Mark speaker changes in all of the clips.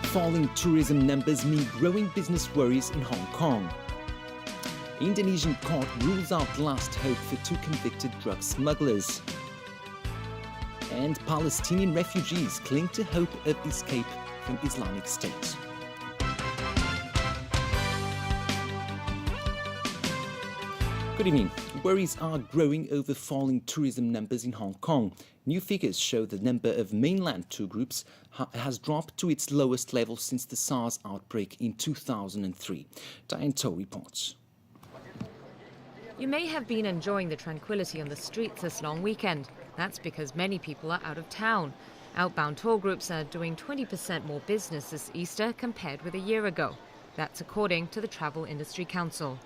Speaker 1: Falling tourism numbers mean growing business worries in Hong Kong. Indonesian court rules out last hope for 2 convicted drug smugglers. And Palestinian refugees cling to hope of escape from Islamic State. Good evening. Worries are growing over falling tourism numbers in Hong Kong. New figures show the number of mainland tour groups has dropped to its lowest level since the SARS outbreak in 2003. Diane To reports.
Speaker 2: You may have been enjoying the tranquility on the streets this long weekend. That's because many people are out of town. Outbound tour groups are doing 20% more business this Easter compared with a year ago. That's according to the Travel Industry Council.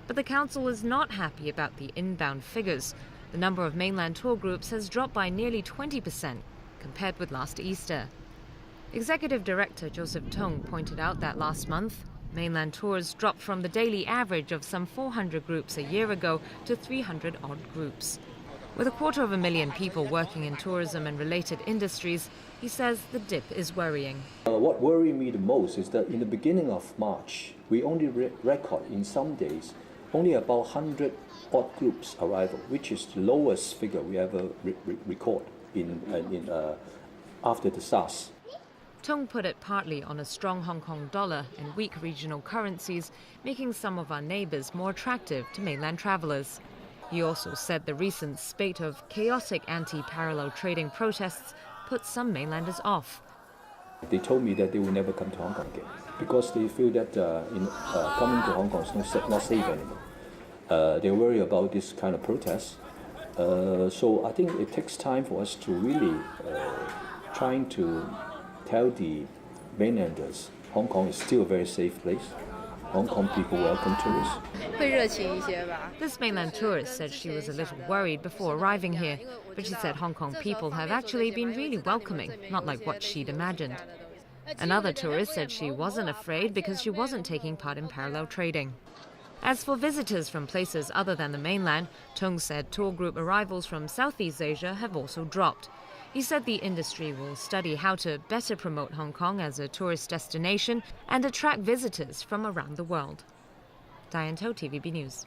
Speaker 2: But the council is not happy about the inbound figures. The number of mainland tour groups has dropped by nearly 20% compared with last Easter. Executive Director Joseph Tung pointed out that last month, mainland tours dropped from the daily average of some 400 groups a year ago to 300-odd groups. With 250,000 people working in tourism and related industries, he says the dip is worrying.
Speaker 3: What worries me the most is that in the beginning of March, we only record in some days only about 100 odd groups arrival, which is the lowest figure we ever record after the SARS.
Speaker 2: Tung put it partly on a strong Hong Kong dollar and weak regional currencies, making some of our neighbours more attractive to mainland travellers. He also said the recent spate of chaotic anti-parallel trading protests put some mainlanders off.
Speaker 3: They told me that they will never come to Hong Kong again because they feel that coming to Hong Kong is not safe anymore. They're worried about this kind of protests. So I think it takes time for us to really trying to tell the mainlanders Hong Kong is still a very safe place. Hong Kong people welcome tourists.
Speaker 2: This mainland tourist said she was a little worried before arriving here, but she said Hong Kong people have actually been really welcoming, not like what she'd imagined. Another tourist said she wasn't afraid because she wasn't taking part in parallel trading. As for visitors from places other than the mainland, Tung said tour group arrivals from Southeast Asia have also dropped. He said the industry will study how to better promote Hong Kong as a tourist destination and attract visitors from around the world. Diane To, TVB News.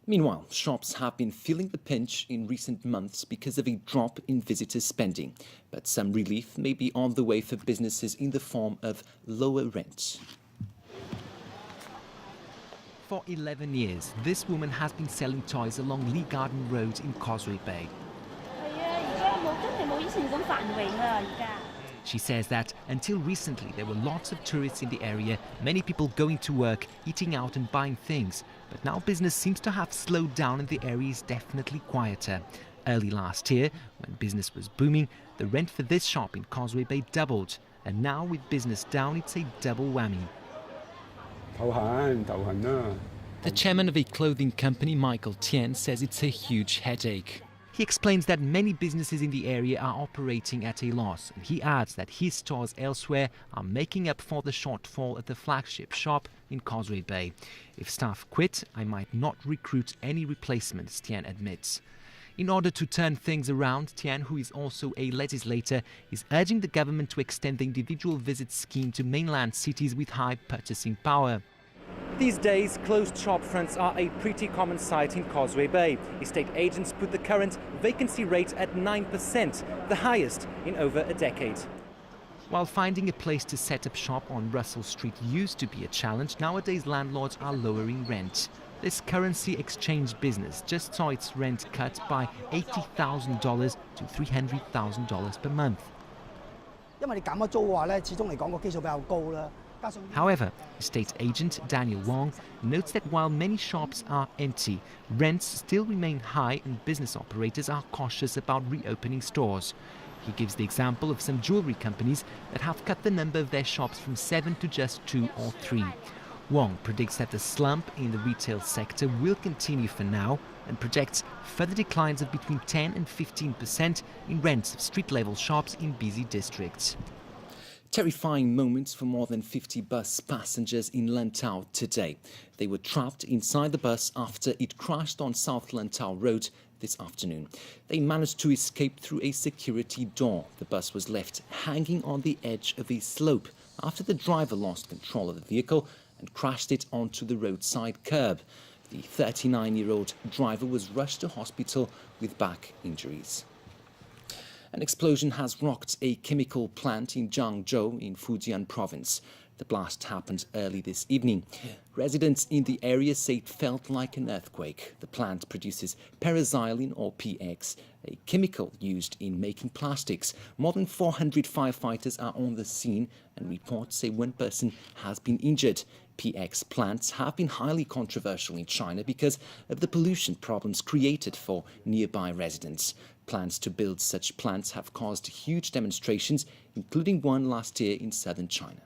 Speaker 1: Meanwhile, shops have been feeling the pinch in recent months because of a drop in visitor spending. But some relief may be on the way for businesses in the form of lower rents.
Speaker 4: For 11 years, this woman has been selling toys along Lee Garden Road in Causeway Bay. She says that until recently there were lots of tourists in the area, many people going to work, eating out and buying things. But now business seems to have slowed down and the area is definitely quieter. Early last year, when business was booming, the rent for this shop in Causeway Bay doubled. And now with business down, it's a double whammy.
Speaker 1: The chairman of a clothing company, Michael Tian, says it's a huge headache.
Speaker 4: He explains that many businesses in the area are operating at a loss, and he adds that his stores elsewhere are making up for the shortfall at the flagship shop in Causeway Bay. If staff quit, I might not recruit any replacements, Tian admits. In order to turn things around, Tian, who is also a legislator, is urging the government to extend the individual visit scheme to mainland cities with high purchasing power.
Speaker 5: These days, closed shop fronts are a pretty common sight in Causeway Bay. Estate agents put the current vacancy rate at 9%, the highest in over a decade.
Speaker 4: While finding a place to set up shop on Russell Street used to be a challenge, nowadays landlords are lowering rent. This currency exchange business just saw its rent cut by $80,000 to $300,000 per month. However, estate agent Daniel Wong notes that while many shops are empty, rents still remain high and business operators are cautious about reopening stores. He gives the example of some jewelry companies that have cut the number of their shops from 7 to just 2 or 3. Wong predicts that the slump in the retail sector will continue for now and projects further declines of between 10 and 15% in rents of street-level shops in busy districts.
Speaker 1: Terrifying moments for more than 50 bus passengers in Lantau today. They were trapped inside the bus after it crashed on South Lantau Road this afternoon. They managed to escape through a security door. The bus was left hanging on the edge of a slope after the driver lost control of the vehicle and crashed it onto the roadside curb. The 39-year-old driver was rushed to hospital with back injuries. An explosion has rocked a chemical plant in Jiangzhou in Fujian province. The blast happened early this evening. Residents in the area say it felt like an earthquake. The plant produces paraxylene or PX, a chemical used in making plastics. More than 400 firefighters are on the scene and reports say one person has been injured. PX plants have been highly controversial in China because of the pollution problems created for nearby residents. Plans to build such plants have caused huge demonstrations, including one last year in southern China.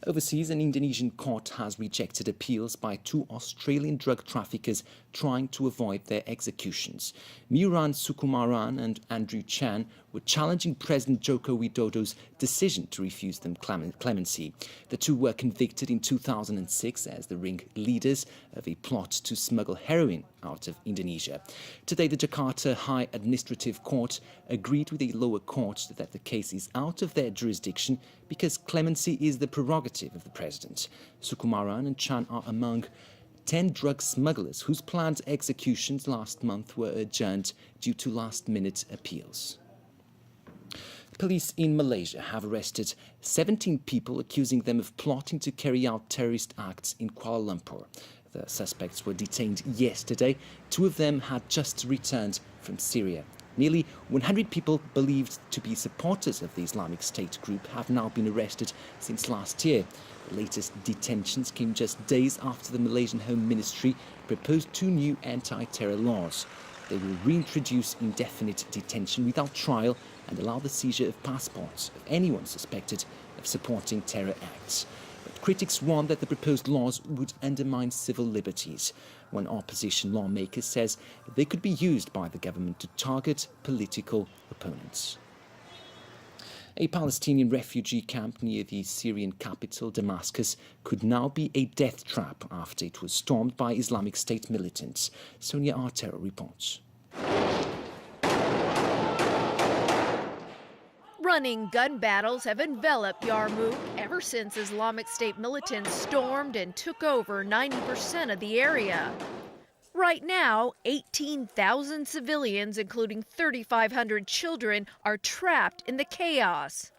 Speaker 1: Overseas, an Indonesian court has rejected appeals by two Australian drug traffickers trying to avoid their executions. Miran Sukumaran and Andrew Chan were challenging President Joko Widodo's decision to refuse them clemency. The two were convicted in 2006 as the ringleaders of a plot to smuggle heroin out of Indonesia. Today, the Jakarta High Administrative Court agreed with a lower court that the case is out of their jurisdiction because clemency is the prerogative of the president. Sukumaran and Chan are among 10 drug smugglers whose planned executions last month were adjourned due to last-minute appeals. Police in Malaysia have arrested 17 people, accusing them of plotting to carry out terrorist acts in Kuala Lumpur. The suspects were detained yesterday. Two of them had just returned from Syria. Nearly 100 people believed to be supporters of the Islamic State group have now been arrested since last year. The latest detentions came just days after the Malaysian Home Ministry proposed two new anti-terror laws. They will reintroduce indefinite detention without trial and allow the seizure of passports of anyone suspected of supporting terror acts. But critics warn that the proposed laws would undermine civil liberties. One opposition lawmaker says they could be used by the government to target political opponents. A Palestinian refugee camp near the Syrian capital, Damascus, could now be a death trap after it was stormed by Islamic State militants. Sonia Artero reports.
Speaker 6: Running gun battles have enveloped Yarmouk ever since Islamic State militants stormed and took over 90% of the area. Right now, 18,000 civilians, including 3,500 children, are trapped in the chaos.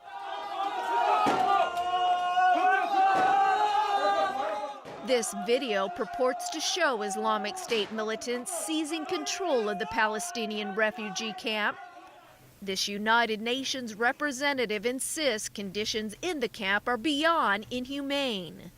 Speaker 6: This video purports to show Islamic State militants seizing control of the Palestinian refugee camp. This United Nations representative insists conditions in the camp are beyond inhumane.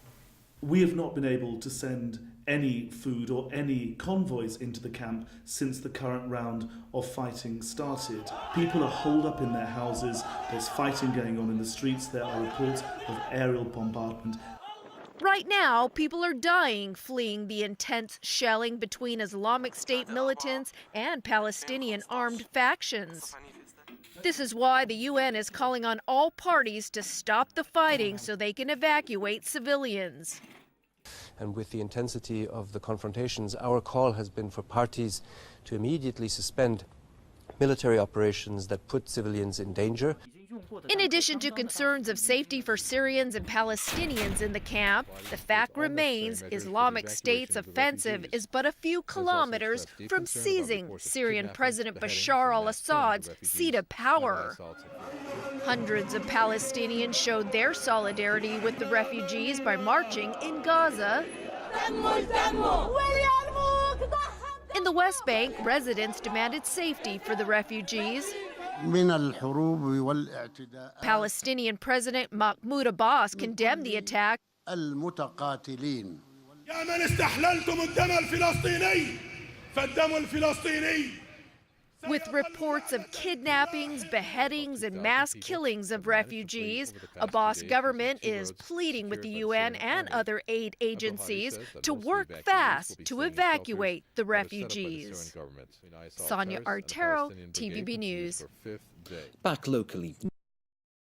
Speaker 7: We have not been able to send any food or any convoys into the camp since the current round of fighting started. People are holed up in their houses, there's fighting going on in the streets, there are reports of aerial bombardment.
Speaker 6: Right now, people are dying fleeing the intense shelling between Islamic State militants and Palestinian armed factions. This is why the UN is calling on all parties to stop the fighting so they can evacuate civilians.
Speaker 8: And with the intensity of the confrontations, our call has been for parties to immediately suspend military operations that put civilians in danger.
Speaker 6: In addition to concerns of safety for Syrians and Palestinians in the camp, the fact remains Islamic State's offensive is but a few kilometers from seizing Syrian President Bashar al-Assad's seat of power. Hundreds of Palestinians showed their solidarity with the refugees by marching in Gaza. In the West Bank, residents demanded safety for the refugees. Palestinian President Mahmoud Abbas condemned the attack. With reports of kidnappings, beheadings, and mass killings of refugees, Abbas' government is pleading with the UN and other aid agencies to work fast to evacuate the refugees. Sonia Artero, TVB News.
Speaker 1: Back locally.